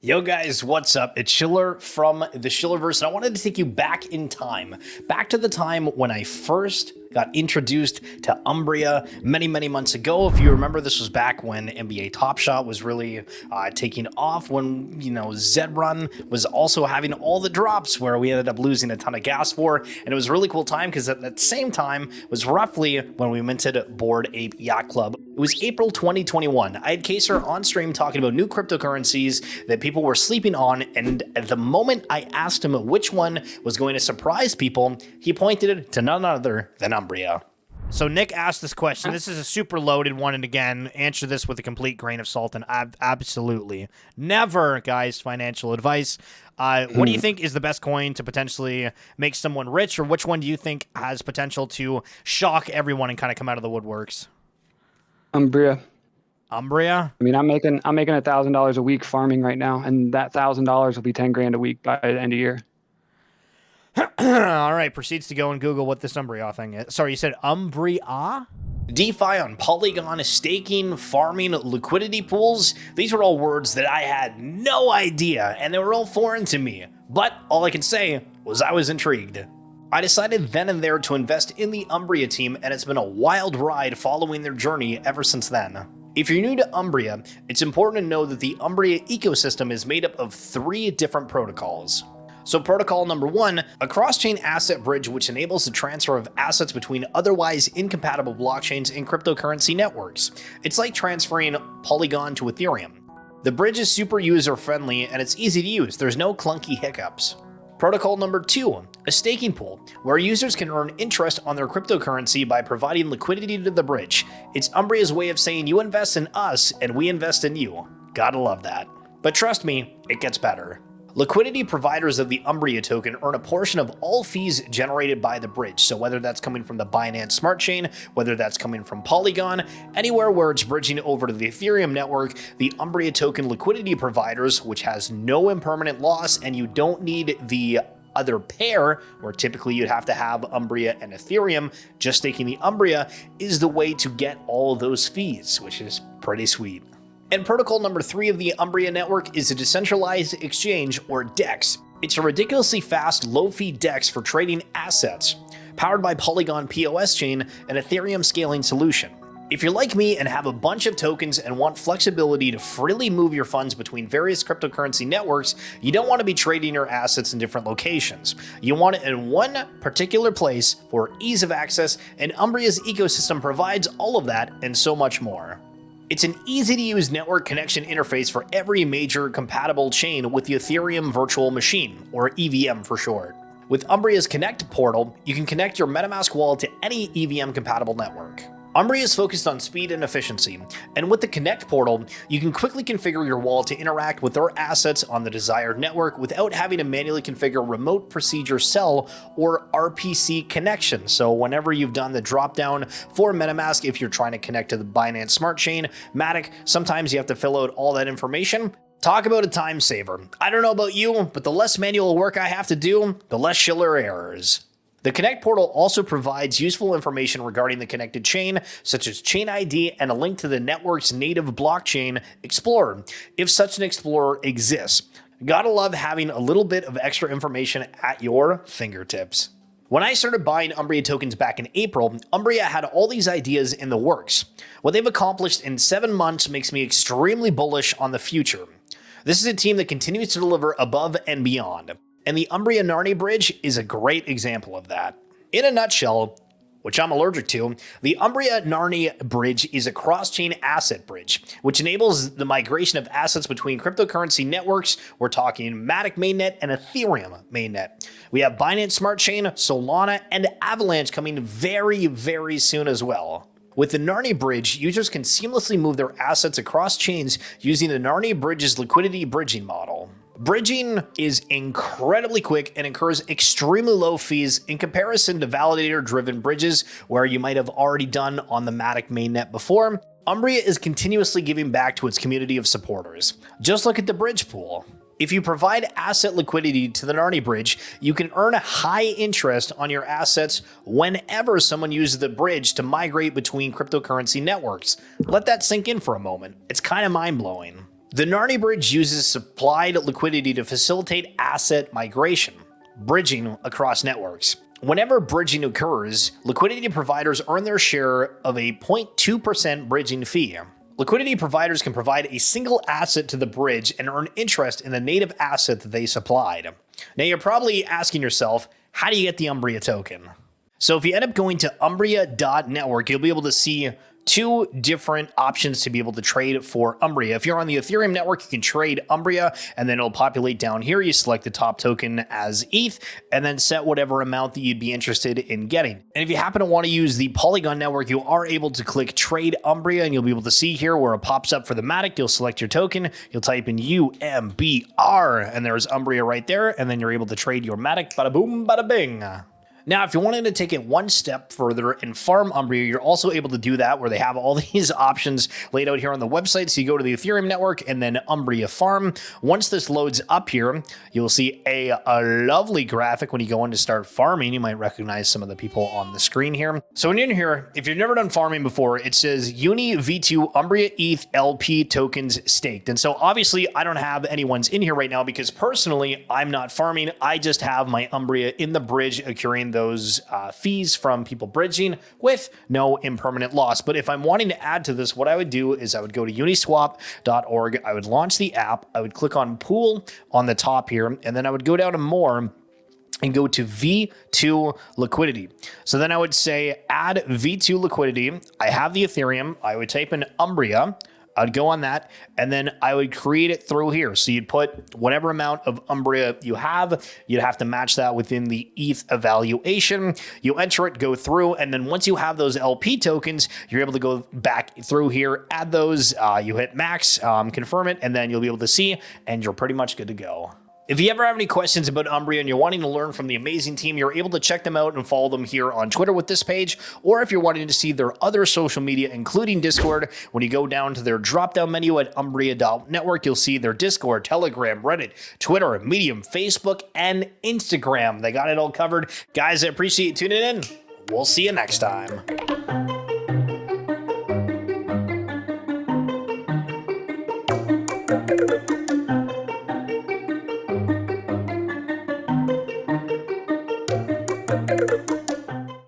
Yo guys, what's up? It's Schiller from the Schillerverse, and I wanted to take you back in time, back to the time when I first got introduced to Umbria many months ago. If you remember, this was back when NBA Top Shot was really taking off, when, Zed Run was also having all the drops where we ended up losing a ton of gas for, and it was a really cool time because at that same time was roughly when we minted Bored Ape Yacht Club. It was April 2021. I had Kaser on stream talking about new cryptocurrencies that people were sleeping on, and at the moment I asked him which one was going to surprise people, he pointed to none other than Umbria. So Nick asked this question. This is a super loaded one, and again, answer this with a complete grain of salt, and absolutely never, guys, financial advice. What do you think is the best coin to potentially make someone rich, or which one do you think has potential to shock everyone and kind of come out of the woodworks? Umbria. Umbria? I mean, I'm making $1,000 a week farming right now, and that $1,000 will be 10 grand a week by the end of the year. All right, proceeds to go and Google what this Umbria thing is. Sorry, you said Umbria? DeFi on Polygon, staking, farming, liquidity pools. These were all words that I had no idea, and they were all foreign to me. But all I can say was I was intrigued. I decided then and there to invest in the Umbria team, and it's been a wild ride following their journey ever since then. If you're new to Umbria, it's important to know that the Umbria ecosystem is made up of 3 different protocols. So protocol number 1, a cross-chain asset bridge which enables the transfer of assets between otherwise incompatible blockchains and cryptocurrency networks. It's like transferring Polygon to Ethereum. The bridge is super user-friendly and it's easy to use. There's no clunky hiccups. Protocol number 2, a staking pool, where users can earn interest on their cryptocurrency by providing liquidity to the bridge. It's Umbria's way of saying you invest in us and we invest in you. Gotta love that. But trust me, it gets better. Liquidity providers of the Umbria token earn a portion of all fees generated by the bridge, so whether that's coming from the Binance Smart Chain, whether that's coming from Polygon, anywhere where it's bridging over to the Ethereum network, the Umbria token liquidity providers, which has no impermanent loss and you don't need the other pair, where typically you'd have to have Umbria and Ethereum, just staking the Umbria is the way to get all those fees, which is pretty sweet. And protocol number 3 of the Umbria network is a decentralized exchange, or DEX. It's a ridiculously fast, low-fee DEX for trading assets, powered by Polygon POS chain, an Ethereum scaling solution. If you're like me and have a bunch of tokens and want flexibility to freely move your funds between various cryptocurrency networks, you don't want to be trading your assets in different locations. You want it in one particular place for ease of access, and Umbria's ecosystem provides all of that and so much more. It's an easy-to-use network connection interface for every major compatible chain with the Ethereum Virtual Machine, or EVM for short. With Umbria's Connect portal, you can connect your MetaMask wallet to any EVM-compatible network. Umbria is focused on speed and efficiency, and with the Connect portal, you can quickly configure your wallet to interact with their assets on the desired network without having to manually configure Remote Procedure Cell or RPC connection. So whenever you've done the dropdown for MetaMask, if you're trying to connect to the Binance Smart Chain, Matic, sometimes you have to fill out all that information. Talk about a time saver. I don't know about you, but the less manual work I have to do, the less Schiller errors. The Connect portal also provides useful information regarding the connected chain, such as chain ID and a link to the network's native blockchain Explorer, if such an Explorer exists. Gotta love having a little bit of extra information at your fingertips. When I started buying Umbria tokens back in April, Umbria had all these ideas in the works. What they've accomplished in 7 months makes me extremely bullish on the future. This is a team that continues to deliver above and beyond. And the Umbria Narni Bridge is a great example of that. In a nutshell, which I'm allergic to, the Umbria Narni Bridge is a cross-chain asset bridge, which enables the migration of assets between cryptocurrency networks. We're talking Matic mainnet and Ethereum mainnet. We have Binance Smart Chain, Solana, and Avalanche coming very soon as well. With the Narni Bridge, users can seamlessly move their assets across chains using the Narni Bridge's liquidity bridging model. Bridging is incredibly quick and incurs extremely low fees in comparison to validator-driven bridges where you might have already done on the Matic mainnet before. Umbria is continuously giving back to its community of supporters. Just look at the bridge pool. If you provide asset liquidity to the Narni Bridge, you can earn high interest on your assets whenever someone uses the bridge to migrate between cryptocurrency networks. Let that sink in for a moment. It's kind of mind-blowing. The Narni Bridge uses supplied liquidity to facilitate asset migration, bridging across networks. Whenever bridging occurs, liquidity providers earn their share of a 0.2% bridging fee. Liquidity providers can provide a single asset to the bridge and earn interest in the native asset that they supplied. Now you're probably asking yourself, how do you get the Umbria token? So if you end up going to Umbria.Network, you'll be able to see two different options to be able to trade for Umbria. If you're on the Ethereum network, you can trade Umbria, and then it'll populate down here. You select the top token as ETH, and then set whatever amount that you'd be interested in getting. And if you happen to want to use the Polygon network, you are able to click Trade Umbria, and you'll be able to see here where it pops up for the Matic. You'll select your token, you'll type in UMBR, and there's Umbria right there, and then you're able to trade your Matic. Bada boom, bada bing. Now, if you wanted to take it one step further and farm Umbria, you're also able to do that, where they have all these options laid out here on the website. So you go to the Ethereum network and then Umbria farm. Once this loads up here, you'll see a lovely graphic when you go in to start farming. You might recognize some of the people on the screen here. So when you're in here, if you've never done farming before, it says Uni V2 Umbria ETH LP tokens staked. And so obviously I don't have anyone's in here right now because personally I'm not farming. I just have my Umbria in the bridge accruing those fees from people bridging with no impermanent loss. But if I'm wanting to add to this, what I would do is I would go to uniswap.org. I would launch the app. I would click on pool on the top here, and then I would go down to more and go to V2 liquidity. So then I would say add V2 liquidity. I have the Ethereum. I would type in Umbria. I'd go on that, and then I would create it through here. So you'd put whatever amount of Umbria you have, you'd have to match that within the ETH evaluation. You enter it, go through, and then once you have those LP tokens, you're able to go back through here, add those, you hit max, confirm it, and then you'll be able to see, and you're pretty much good to go. If you ever have any questions about Umbria and you're wanting to learn from the amazing team, you're able to check them out and follow them here on Twitter with this page. Or if you're wanting to see their other social media, including Discord, when you go down to their drop-down menu at Umbria.Network, you'll see their Discord, Telegram, Reddit, Twitter, Medium, Facebook, and Instagram. They got it all covered. Guys, I appreciate you tuning in. We'll see you next time.